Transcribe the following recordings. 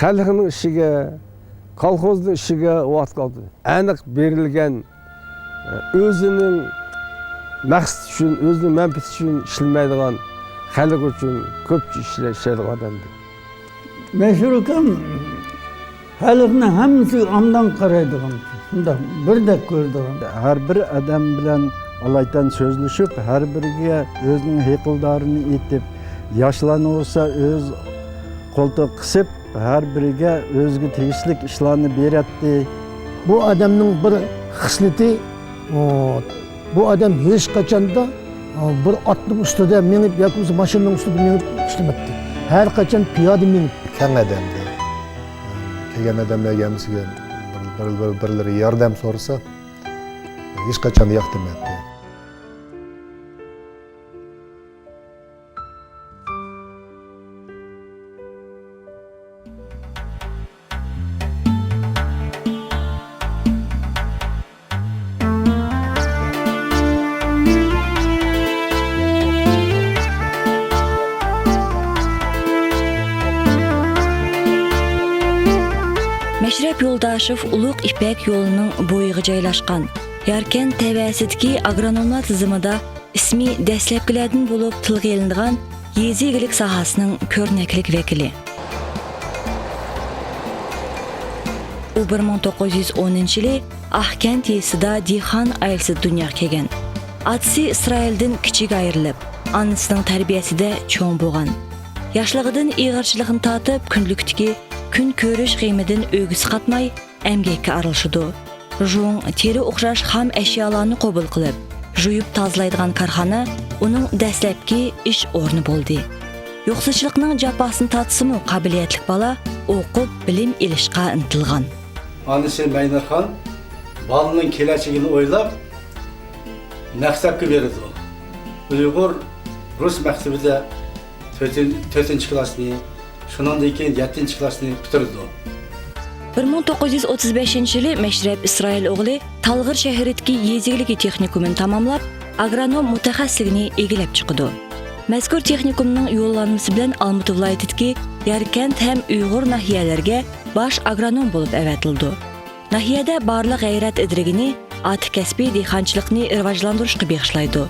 халқының ішіге, колхоздың ішіге уақыт қалды. Әнік берілген өзінің мақсат үшін, өзінің мәнфәәті үшін ішілмейдіған, халық үшін көп işleydiğin adamdı. Meşhurken halkına hamısı amdan qaraydigan. Şunda bir de gördüğüm. Her bir adam bilen alaydan sözleşip, her biriga özünün hekildarını etip, yaşlan olsa öz koltuq qısıp, her biriga özgü tegishlik işlarını beretdi. Bu adamның bir xisleti, bu adam hiç kaçanda bir atның üstüde minip, yoki maşının üstüde minip işlemekti. Her kaçan piyade minip. Keng adamdi. Kelgan adamlarga hamisiga birlari yordam so'rasa, hech qachon yo'q demaydi. Meşrep Yoldaşev Uluk İpek yolunun boyuğu joylashgan. Yarkent təvəsidiki agronomlar tizimida ismi dəsləpkilərdən bo'lib tilga elindigan yezi egilik sahasının körnəklik vekili. U 1910-yili Ahkent yesida Dixan ailesi dunyoga kelgan. Atisi İsraildən kichik ayrilib, anasının tərbiyəsində cho'ng bo'lgan. Yoshligidan ig'irchiligini tatib, kunlikdagi kun ko'rish qiymatidan o'g'isi qatmay, emgakka aralashdi. Jung teri o'xshash ham ashyolarni qabul qilib, juyib tozalaydigan korxona uning dastlabki ish o'rni bo'ldi. Yo'qsilchilikning jafosini tatsimi qobiliyatli bola o'qib, bilim ilishga intilgan. Anisi Maynarxon balaning kelajagini o'ylab maktabga berdi. Uyg'ur rus maktabida 4-klassni, shundan keyin 7-klassni bitirdi. 1935-yili Meşrep İsrail o'g'li Talg'ir shahridagi yezilik texnikumini tamomlab, agronom mutaxassisligini egilib chiqdi. Mazkur texnikumning yo'llanmasi bilan Olmut viloyatidagi Yarkent ham Uyg'ur nahiyalarga bosh agronom bo'lib avatildi. Nahiyada barliq g'ayrat idrigini ati kasbiy dehqonchilikni rivojlantirishga bag'ishlaydi.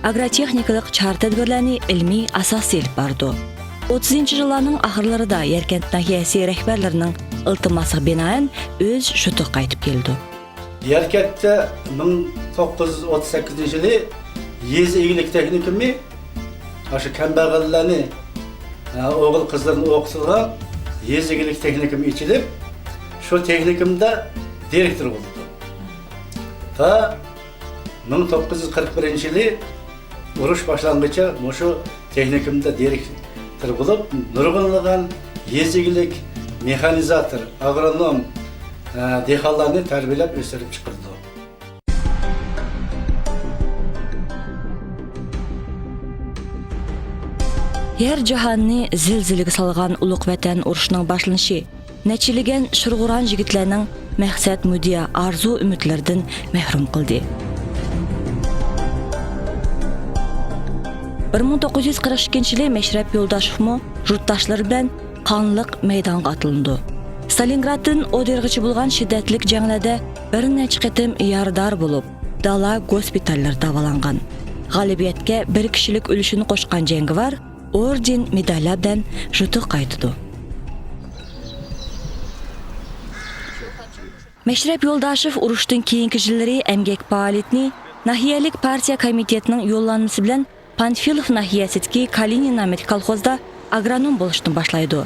Agrotexnikalik chora-tadbirlarni ilmiy asos elib bordi. 30-yillarning oxirlarida Yarkent nahiyasi rahbarlarining iltimosiga binoan o'z shutiga qaytib keldi. Yarkentda 1938-yili yezi egilik texnikumi aşı kambag'allarni o'g'il qizlarni o'qitilgan yezi egilik texnikumi ichilib, shu texnikumda direktor bo'ldi. Ta 1941-yili urush boshlang'icha shu texnikumda direktor bo'lib, nurg'unlagan yezi egilik mexanizator, agronom dehqonlarni tarbiyalab o'stirib chiqardi. Yer jahonni zilzilaga solgan ulug' vatan urushining boshlanishi nechiligan shurg'uron yigitlarning maqsad mudiya arzu umidlaridan mahrum qildi. 1942-yili Meşrep Yo'ldashevmi yurtdoshlari bilan qonliq maydonga atildi. Stalingraddan o'dirg'ichi bo'lgan shiddatli janglarda bir necha qatim yordar bo'lib, dala gospitallarda davolangan. G'alabiyatga bir kishilik o'lishini qo'shgan jangovar orden medallar bilan yutiq qaytdi. Meşrep Yo'ldashev urushdan keyingi yillari emgak faoliyatini nahiyalik partiya komitetining yo'llanmasi bilan Panfilov nahiyasidagi Kalinin nomli kolxozda agronom bo'lishni boshlaydi.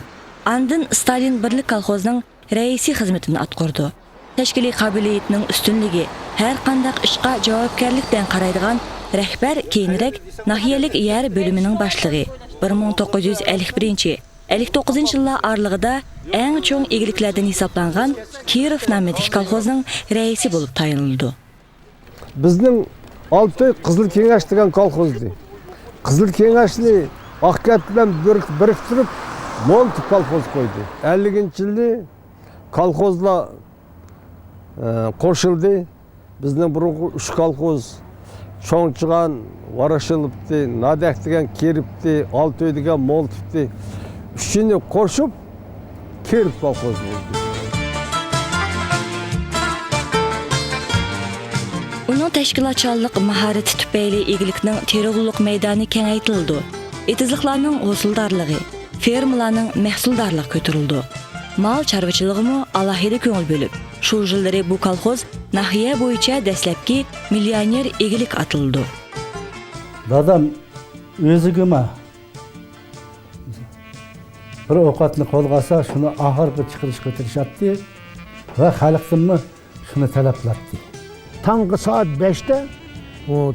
Andin Stalin birlik kolxozining raisi xizmatini atqardi. Tashkiliy qobiliyatining ustunligi, har qanday ishga javobgarlik bilan qaraydigan rahbar keyinroq nahiyalik yer bo'limining boshlig'i 1951-59-yillar oralig'ida eng cho'ng egiliklardan hisoblangan Kirov nomli kolxozning raisi bo'lib tayinlandi. Bizning Oltoy Qizil Kengash degan kolxozdi. Qizil Kengashni Oqkat bilan biriktirib Montip kolxoz qo'ydi. 50-yili kolxozlar qo'shildi. Bizning burungi 3 kolxoz Cho'ngchigan, Varashilibdi, Nadak degan Keribdi, Oltoy degan Montipdi. Üçünü qo'shib Kerk kolxoz bo'ldi. Uning tashkilotchilik mahorati tufayli egilikning terg'uliq maydoni kengaytirildi. Etizliklarning hosildorligi, fermalarning mahsuldorligi ko'tarildi. Mal chorvachiligimi alohida ko'ngil bo'lib, shu yillari bu kolxoz nahiya bo'yicha dastlabki millioner egilik atildi. Dadam o'zigima bir ovqatni qo'lga olsa, shuni oxirgi chiqarishga tirishadi va xalqdan shuni talab qiladi. Tangı saat 5'te o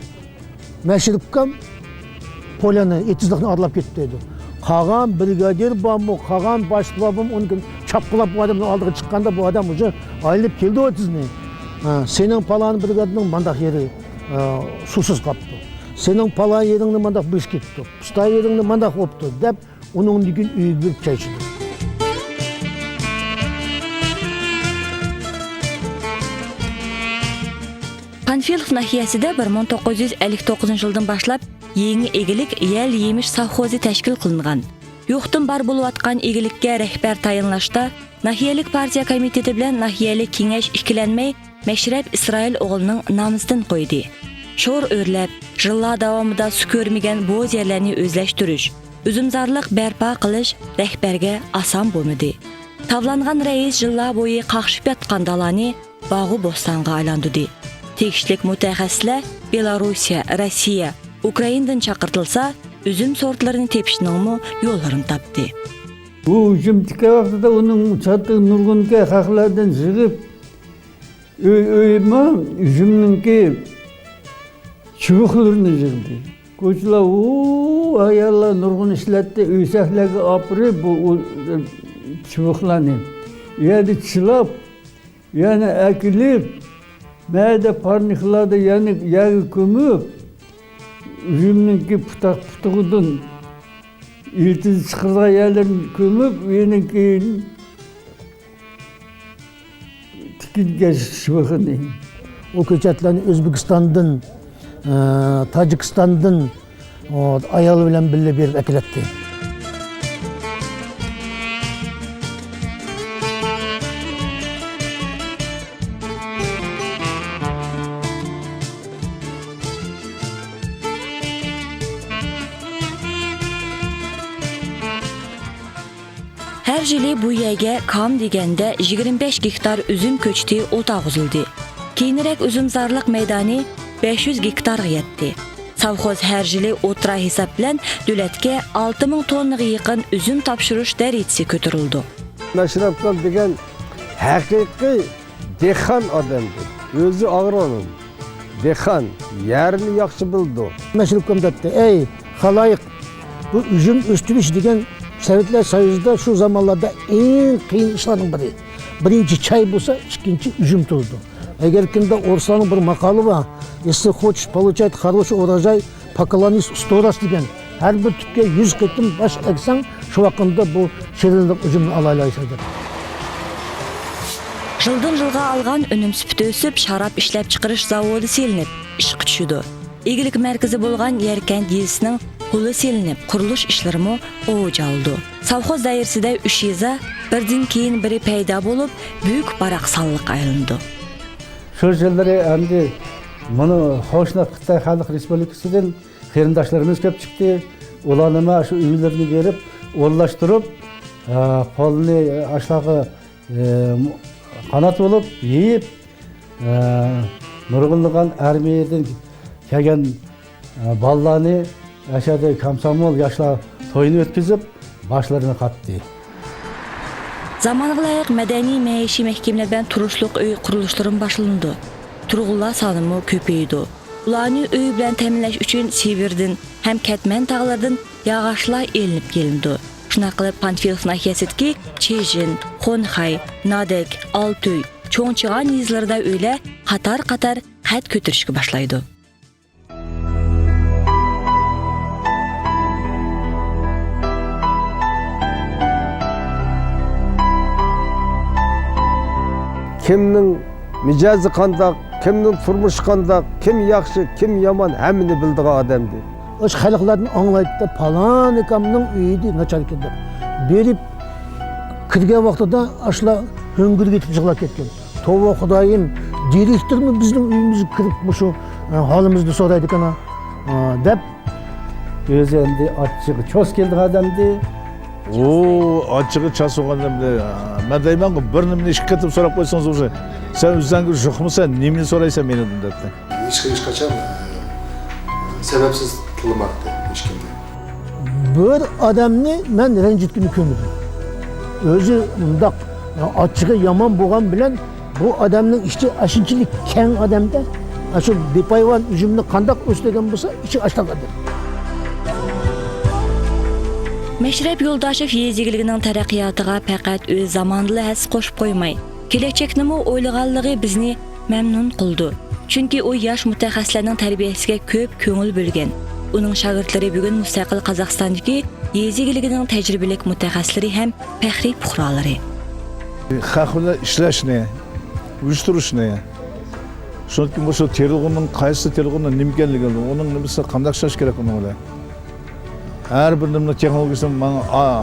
Meşrikam Polanı etizlikni aralap ketdi. Kagan brigadir bambu, kagan başlabım onun çapkılap bu adamın aldığı çıkkanda bu adam ucu ayrılıp geldi o etizni. Senin palan brigadının mandak yeri susuz kaptı. Senin palan yerinin mandak bış gitti. Pıstay yerinin mandak optu. Dep onun gün üyü bir çeşidi. Panfilov nahiyasida 1959 yildan boshlab yangi egilik yel yemish savxozi tashkil qilingan. Yo'qdan bar bo'lib atgan egilikka rahbar tayinlashda nahiyalik partiya komiteti bilan nahiyalik kengash ikkilanmay Mashrab Isroil o'g'lining nomisidan qo'ydi. Sho'r o'rlab, yillar davomida su ko'rmagan bo'z yerlarni o'zlashtirish, uzumzorlik barpo qilish rahbarga oson bo'lmadi. Tavlangan rais yillar bo'yi qaqshib yotgan dalani bog'u bo'stonga aylantirdi. Tegishlik mutaxassislar Belorussiya, Rossiya, Ukrainadan chaqirtilsa, üzüm sortlarini tepishning yo'llarini topdi. Bu üzüm tikka vaqtida uning çatı nurg'unga haqlardan sig'ib, o'yma üzümninki çubuqlarini yig'di. Ko'chlar ayollar nurg'un ishlatdi, uysaklarga opirib bu çubuqlarni. Yerda chilab, yana akilib, Mədə parniklarda yəni yağı kömüb, üzümninki putuğudun iltiz çıxırğa yerlerini kömüb, yeni keyin tikilge şıvıqını. O köçetlerini Özbekistan'dan, Tacikistan'dan ayalı bilen birle bir ekiletti. Her yili bu yerga kam deganda 25 gektar üzüm ko'chti o't og'izildi. Keyinroq uzumzorlik maydoni 500 gektarga yetdi. Savxoz her yili o'tira hisob bilan davlatga 6000 tonnaga yaqin üzüm topshirish darajasi ko'tarildi. Mashrabkam degan haqiqiy dehqon odamdi. O'zi agronom. Dehqon, yerini yaxshi bildi. Meşrikam dedi, ey halayık bu üzüm üstürüş degen Sovetler Soyuzu'da şu zamanlarda en kıyın işlerin biri. Birinci çay bulsa, ikinci üzüm tuzdu. Eğer kimde Orsan'ın bir makalı var, если хочешь получать хороший урожай, поклонись 100 раз degen. Her bir tüpke 100 ketim baş eksen, şu vakında bu şirinlik üzümünü alaylaşadır. Жылдан жылға алған өнім сүпті өсіп, шарап ішләп чықырыш заводы селініп, ішқы түшіді. Игілік мәркізі болған Яркент елісінің қолы селініп, құрылыш ішлерімі оғыж алды. Savxoz dairəsidə 3 yeza birdən keyin biri payda болып, büyük barak sallıq ayılındı. Şu yılları endi bunu Hoşna Xitay Xalq Respublikası'dan qeyrindaşlarımız köp çıktı. Olanıma şu üyelerini verip, ollaştırıp, kolunu aşağı kanat olup, yiyip, nurgınlıgan armiyadan kelgen ballarını aşağıda komsomol yaşlar toyunu ötküzüp, başlarını kattı. Zamanıga layiq madaniy maishiy mahkamalardan turishliq uy qurilishlarım başlandı. Turg'unlar sanımı köpeydi. Ularni uy bilan ta'minlash uchun Sibirdan ham Katman tog'laridan yog'ochlar elinib kelindi. Shuna qilib Panfilov nahiyasidagi Chejin, Xonxay, Nadek, Altoy, Cho'ngchigan yezlarida uylar qator-qator qad ko'tarishga boshlaydi. Kimning mijozi qandoq, kimning turmushi qandoq, kim yaxshi, kim yomon hammani bildigan odamdi. Oş halklardan anlayıp da falan ekamның uyuydu naçar ekan deb. Berip kirgan vaqtida ashla höngür ketib yig'lab ketgan. Tova Xudoyim, direktormi bizning uyimizga kirib shu holimizni so'raydi kana deb Өзі енді атшығы чос келдің адамды. Açığı ças oğlanımda. Ben deyim ki bir nimini işe katıp sorup koysanız olsa. Sen üzden bir yok mu sen? Nimini soraysan beni dedi. Hiç kaçan sebepsiz tılmaktı hiç kimde. bir adamni men ranjitgim ko'mdim. O'zi undaq achchig'i yomon bo'lgan bilan bu odamning ichi ashunchalik keng odamda shu bepayvon uzumni qandoq o'stirgan bo'lsa ichi ashtaqadi. Meşrep Yo'ldashev yez egiligining taraqqiyotiga faqat o'z zamonida has qo'shib qo'ymay, kelajaknimi o'ylaganligi bizni mamnun qildi. Chunki u yosh mutaxassislarning tarbiyasiga ko'p ko'ngil bo'lgan. Uning shogirdlari bugun mustaqil Qozog'istondagi yez egiligining tajribali mutaxassislari ham faxriy puhralari. Xalqla ishlash ne? Uyushtirish ne? Chunki bu shu terg'unning qaysi terg'unning nima ekanligi, uning nimasi qanday ishlash kerak uni o'ylayman. Her bir nimni texnologiyasini bana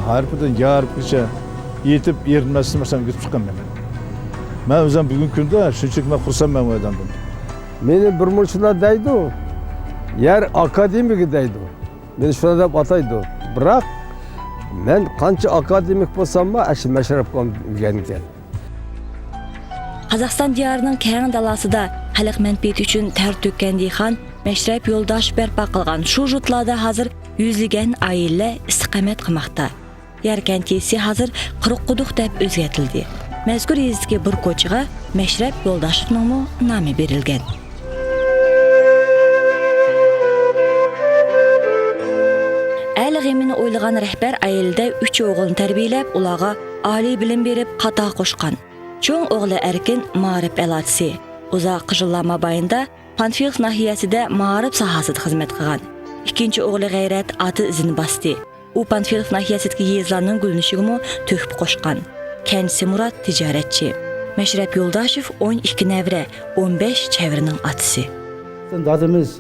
harfidan yaribgacha yetib erinmasdan masalan ketib chiqqan men. Men o'zim bugungi kunda shunchalik men xursandman bu odamdan. Meni bir murchilar deydi, yer akademigi deydi. Meni shunday deb ataydi. Biroq men qancha akademik bo'lsam-mu, ashi mashrab qolgan ekan. Qozog'iston diyorining keng dalasida xalq manfaati uchun ter to'kkan dehqon Meşrep Yo'ldashev barpo qilgan shu jutlarda hozir yüzlügen aile istiqamet qilmoqda. Yarkentiysi hozir Quruqquduq deb o'zgartirildi. Mazkur yezdagi bir ko'chaga Meşrep Yo'ldashev nomi berilgan. Әл g'emini o'ylagan rahbar ayilda 3 o'g'ilni tarbiyalab, ularga oliy bilim berib, qata qo'shgan. Cho'ng o'g'li Erkin ma'rif elachisi. Uzoq yillar mobaynida Panfilov nahiyasida ma'rif sohasida xizmat qilgan. İkinci o'g'li G'ayrat ati izini bosdi. U Panfilov nahiyasidagi yezlarning gulnishiga to'kib qo'shgan. Kendisi Murat tijoratchi. Meşrep Yo'ldashev 12 nevre, 15 çevrenin atısı. Dadımız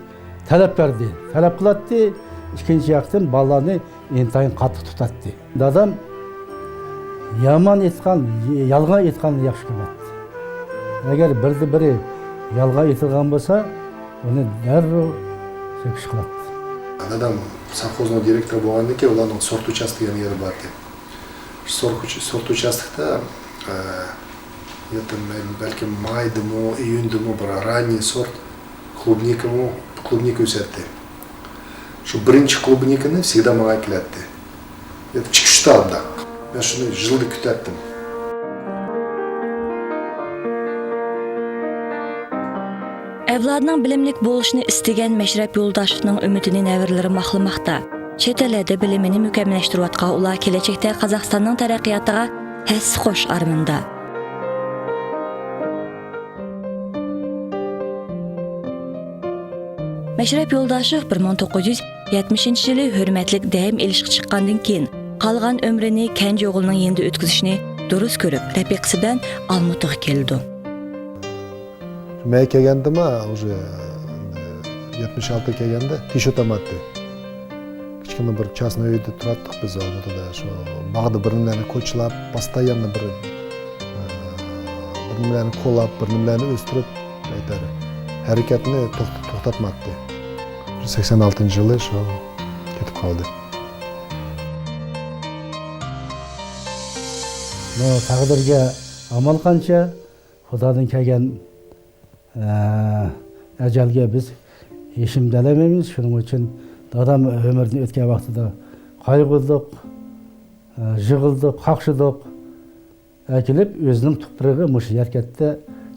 talep verdi. Talep kılattı. İkinci yaktan ballarını intayın katı tutattı. Dadam yaman etkan, yalgan etkan yaxşı kılattı. Eğer biri yalgan etilgan bolsa, onu derro söküş kılattı. Dadam совхозный direktor bo'lgandan keyin ularning sort uchastka degan yeri bor edi. Sort uchastkada balki maydimi, iyundimi bir ранний sort klubnika o'satdi. Shu birinchi klubnikani всегда menga keladi. Chiqishda undaq. Men shuni yilda kutatdim. Evladının bilimlik bo'lishini istagan Meşrep Yo'ldashevning umidini nevaralari maqlamoqda. Chet elda bilimini mukammalashtirayotgan ular kelajakda Qozog'istonning taraqqiyotiga his qo'sh armanda. Meşrep Yo'ldashev 1970-yili hurmatlik daim ilishga chiqqandan keyin qolgan umrini kenja o'g'lining endi o'tkazishni durust ko'rib, rafiqasidan Almutaga keldi. Men kelgandim, уже 76 kelganda tish o'tamatdi. Kichkina bir частный uyda turardik biz Olmaotada. Shu bog'da bir-birlarini ko'chlab, постоянно bir-birlarini qo'llab, bir-birlarini o'stirib aytadi. Harakatni to'xtatmadi. 86-yili shu ketib qoldi. Bu taqdirga amal qancha, Xudodan kelgan ajalga biz yeshimdalamaymiz. Shuning uchun dadam ömrünü o'tgan vaqtida qayg'urdik, yig'ildik, qaqshidik. Akilib o'zining tuprog'i mush yarkatda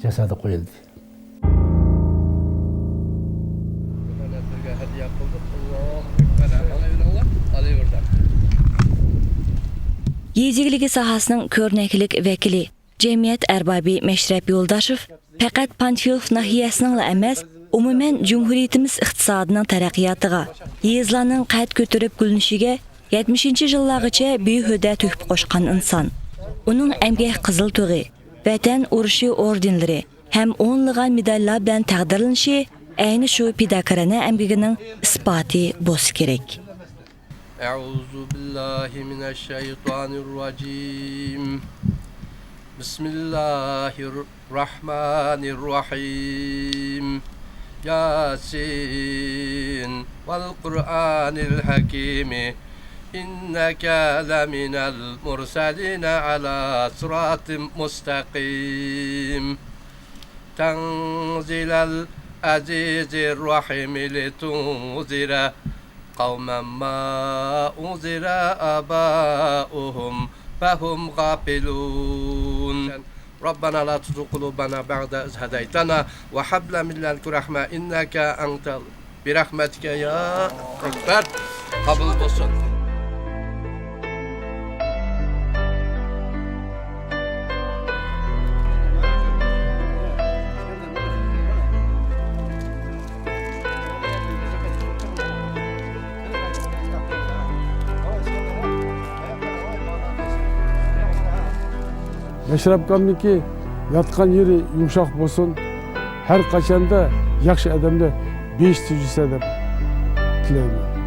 jasadi qo'yildi. Yez egiligi sohasining ko'rnaklik vakili Cemiyet Erbabi Meşrep Yo'ldashev faqat Panfilov nahiyasining emas, umuman Cumhuriyetimiz iqtisodining taraqqiyotiga, yezlarning qad ko'tarib gulnishiga 70-yillargacha behuda to'kib qo'shgan inson. Uning emgak qizil tug'i, Vatan urushi ordenlari ham o'nlagan medallar bilan taqdirlanishi ayni shu pidakarana emgagining isboti bo'lsa kerak. أعوذ بالله من الشيطان الرجيم بسم الله الرحمن الرحيم ياسين والقرآن الحكيم إنك لمن المرسلين على صراط مستقيم تنزيل العزيز الرحيم لتنذر قوما ما أنذر آباؤهم فهم غافلون ربنا لا تزغ قلوبنا بعد إذ هديتنا وهب لنا من لدنك رحمة إنك أنت برحمتك يا أكبر قبول olsun. Meşrapkamniki yatқан yeri yumşaq bolsun. Her kaçanda yaxşı adamda beş tücüse de tileyim.